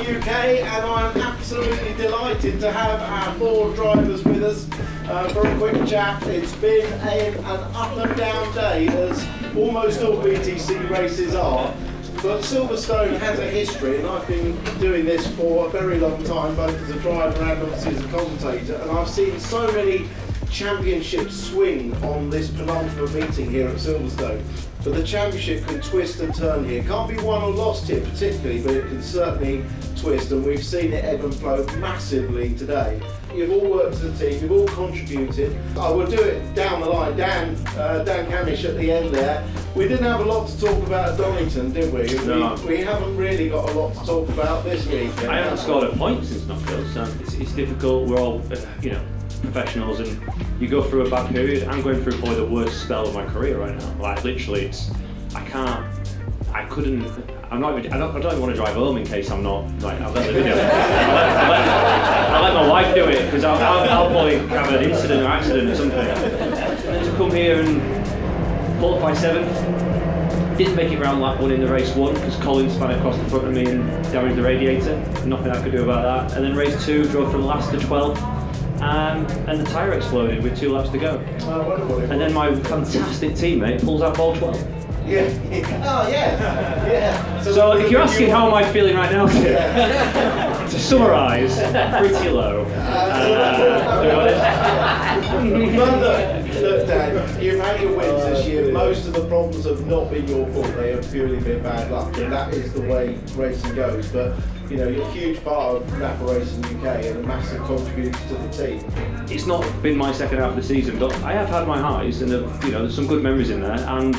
UK, and I'm absolutely delighted to have our 4 drivers with us for a quick chat. It's been an up and down day, as almost all BTC races are. But Silverstone has a history, and I've been doing this for a very long time, both as a driver and obviously as a commentator, and I've seen so many championships swing on this penultimate meeting here at Silverstone. But the championship can twist and turn here. Can't be won or lost here particularly, but it can certainly twist, and we've seen it ebb and flow massively today. You've all worked as a team, you've all contributed. I will do it down the line. Dan Cammish at the end there. We didn't have a lot to talk about at Donington, did we? No. We haven't really got a lot to talk about this week. I haven't scored a point since Knockhill, so it's difficult. We're all, professionals, and you go through a bad period. I'm going through probably the worst spell of my career right now. Like literally, I don't even want to drive home in case I'm not, I'll let the video. I'll let my wife do it, because I'll probably have an incident or accident or something. To come here and qualify 7th, didn't make it round lap 1 in the race 1, because Colin span across the front of me and damaged the radiator. Nothing I could do about that. And then race 2, drove from last to 12th. And the tyre exploded with 2 laps to go. And then my fantastic teammate pulls out ball 12. Yeah. Oh, yeah. Yeah. So if you're asking how am I feeling right now, to summarise, pretty low. Look, Dan, you've had your wins this year. Most of the problems have not been your fault. They have purely been bad luck, and that is the way racing goes. But you're a huge part of NAPA Racing UK and a massive contributor to the team. It's not been my second half of the season, but I have had my highs, and there's some good memories in there. And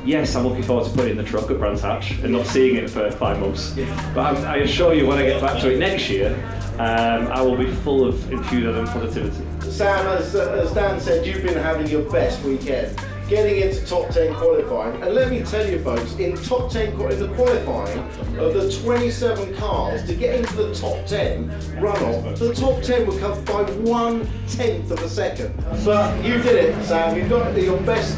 yes, I'm looking forward to putting the truck at Brands Hatch and not seeing it for 5 months. But I assure you, when I get back to it next year, I will be full of enthusiasm and positivity. Sam, as Dan said, you've been having your best weekend, getting into top 10 qualifying. And let me tell you folks, in top 10 in the qualifying of the 27 cars to get into the top 10 runoff, the top 10 were covered by 1/10 of a second. But you did it, Sam. You've got your best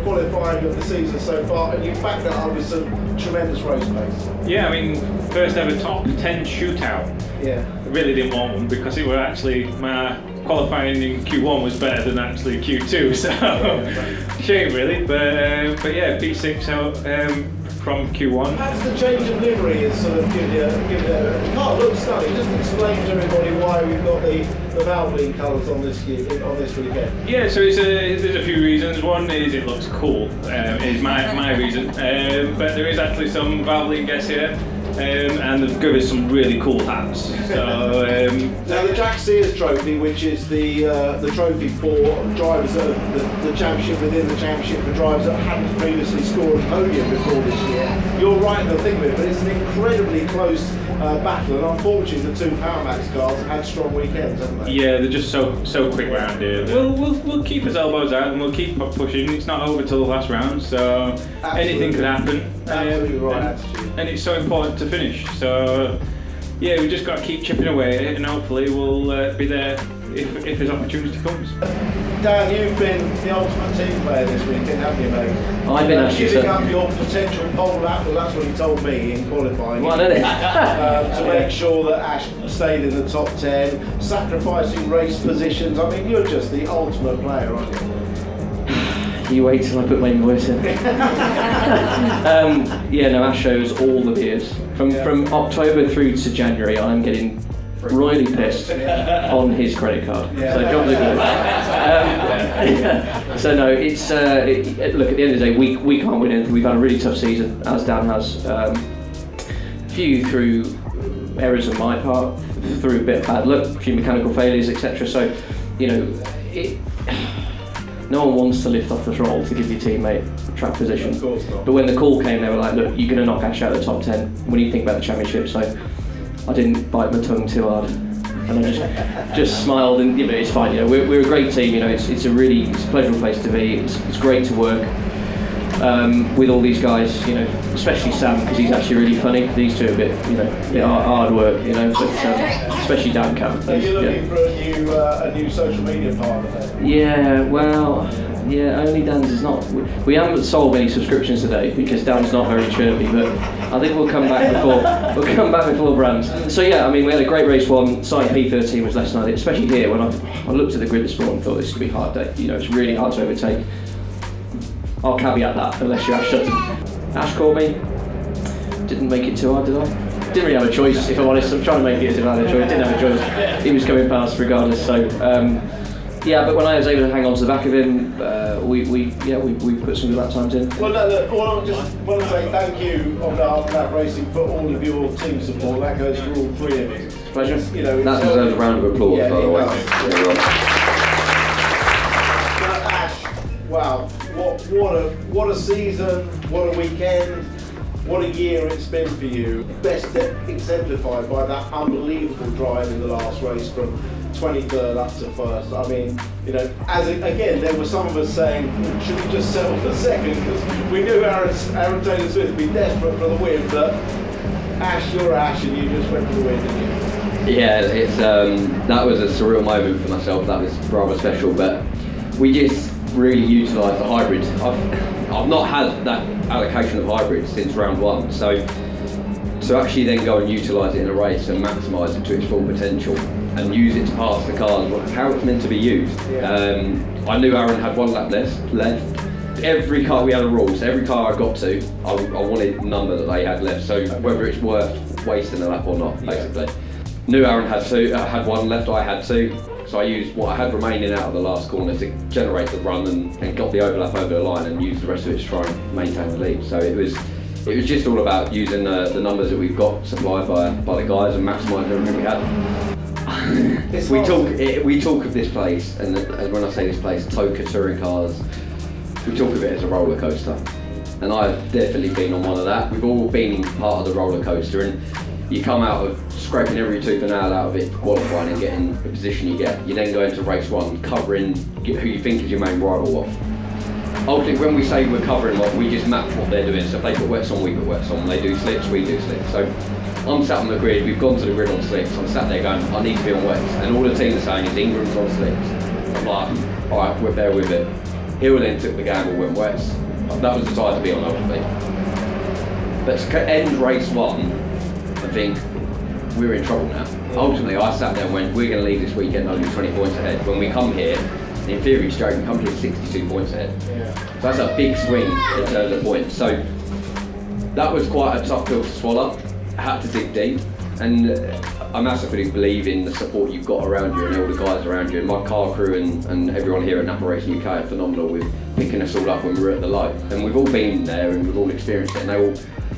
qualifying of the season so far, and you backed that up with some tremendous race pace. Yeah, I mean, first ever top 10 shootout. Yeah. I really didn't want one, because it were actually my qualifying in Q1 was better than actually Q2, so shame really. But yeah, P6 out from Q1. Perhaps the change of livery is sort of give you the car looks stunning. Just explain to everybody why we've got the Valvoline colours on this weekend. Yeah, so there's a few reasons. One is it looks cool, is my reason. But there is actually some Valvoline guests here. And they've given us some really cool hats. So, now the Jack Sears Trophy, which is the trophy for drivers that the championship within the championship for drivers that hadn't previously scored a podium before this year. You're right in the thick of it, but it's an incredibly close battle, and unfortunately the 2 Power Max cars have had strong weekends, haven't they? yeah, they're just so quick round here. We'll keep his elbows out and we'll keep pushing. It's not over till the last round, so anything could happen. Absolutely right attitude. And it's so important to finish. So yeah, we just got to keep chipping away at it, and hopefully we'll be there if his opportunity comes. Dan, you've been the ultimate team player this weekend, haven't you, mate? I've been Ash giving Sutton. up your potential pole lap, well, that's what he told me in qualifying. Well, did it? To make sure that Ash stayed in the top 10, sacrificing race positions. I mean, you're just the ultimate player, aren't you? You wait till I put my invoice in. Ash shows all the beers. From October through to January, I'm getting royally pissed on his credit card. Yeah. So jobs are good. So no, it's look, at the end of the day, we can't win anything. We've had a really tough season, as Dan has. Few through errors on my part, through a bit of bad luck, a few mechanical failures, etc. So, no one wants to lift off the throttle to give your teammate track position. Of course not. But when the call came, they were like, look, you're going to knock Ash out of the top 10 when you think about the championship. So I didn't bite my tongue too hard. And I just smiled, and it's fine. We're a great team. It's a pleasurable place to be. It's great to work with all these guys. Especially Sam, because he's actually really funny. These two are a bit hard work. But especially Dan Cam. So you're looking for a new social media partner then? Yeah, well, Yeah, only Dan's is not. We haven't sold many subscriptions today because Dan's not very chirpy, but I think we'll come back before brands. So yeah, I mean, we had a great race one. Starting P13 was less than ideal, especially here when I looked at the grid this morning and thought this could be a hard day. You know, it's really hard to overtake. I'll caveat that unless you're Ash Sutton. Ash called me. Didn't make it too hard, did I? Didn't really have a choice, if I'm honest. I'm trying to make it as if I had a choice. Didn't have a choice. He was coming past regardless. So yeah, but when I was able to hang on to the back of him, we put some good lap times in. Well, look, all I just want to say thank you on behalf of NAPA Racing for all of your team support. That goes for all three of you. Pleasure. You know, that deserves a round of applause, yeah, by the way. But Ash, wow, what a season, what a weekend. What a year it's been for you. Best exemplified by that unbelievable drive in the last race from 23rd up to first. I mean, you know, again, there were some of us saying, should we just settle for second? Because we knew Aaron Taylor-Swift would be desperate for the win, but Ash, you're Ash, and you just went for the win, didn't you? Yeah, it's that was a surreal moment for myself. That was rather special, but we just really utilised the hybrid. I've not had that allocation of hybrids since round one, so to actually then go and utilise it in a race and maximise it to its full potential and use it to pass the cars, how it's meant to be used. Yeah. I knew Aaron had one lap left. Every car, we had a rule, so every car I got to, I wanted the number that they had left, so whether it's worth wasting a lap or not, basically. Knew Aaron had one left, I had two. So I used what I had remaining out of the last corner to generate the run and got the overlap over the line and used the rest of it to try and maintain the lead. So it was just all about using the numbers that we've got supplied by the guys and maximising everything we had. We talk of this place, and when I say this place, Toka touring cars, we talk of it as a roller coaster. And I've definitely been on one of that. We've all been part of the roller coaster, and you come out of scraping every tooth and nail out of it, qualifying and getting the position you get. You then go into race one, covering who you think is your main rival off. Ultimately, when we say we're covering what, we just map what they're doing. So if they put wets on, we put wets on. When they do slicks, we do slicks. So I'm sat on the grid, we've gone to the grid on slicks. I'm sat there going, I need to be on wets. And all the team are saying is Ingram's on slicks. I'm like, all right, we're there with it. Hill then took the gamble, went wets. That was the side to be on, ultimately. But to end race one, I think we're in trouble now. Ultimately, I sat there and went, we're going to leave this weekend only 20 points ahead. When we come here, in theory, straight, we come here 62 points ahead. Yeah. So that's a big swing in terms of points. So that was quite a tough pill to swallow. I had to dig deep. And I massively believe in the support you've got around you and all the guys around you. And my car crew and everyone here at NAPA Racing UK are phenomenal with picking us all up when we're at the low. And we've all been there and we've all experienced it, and they all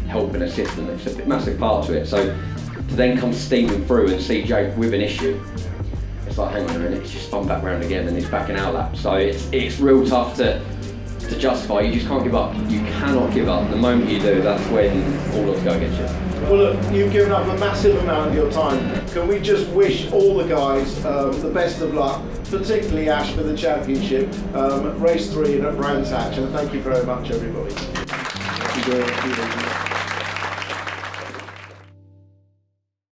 help and assist, and it's a massive part to it. So to then come steaming through and see Jake with an issue, it's like, hang on a minute, it's just spun back round again and he's back in our lap. So it's real tough to justify. You just can't give up. You cannot give up. The moment you do, that's when all odds go against you. Well, look, you've given up a massive amount of your time. Can we just wish all the guys the best of luck, particularly Ash for the championship, race 3 at Brands Hatch, and thank you very much, everybody.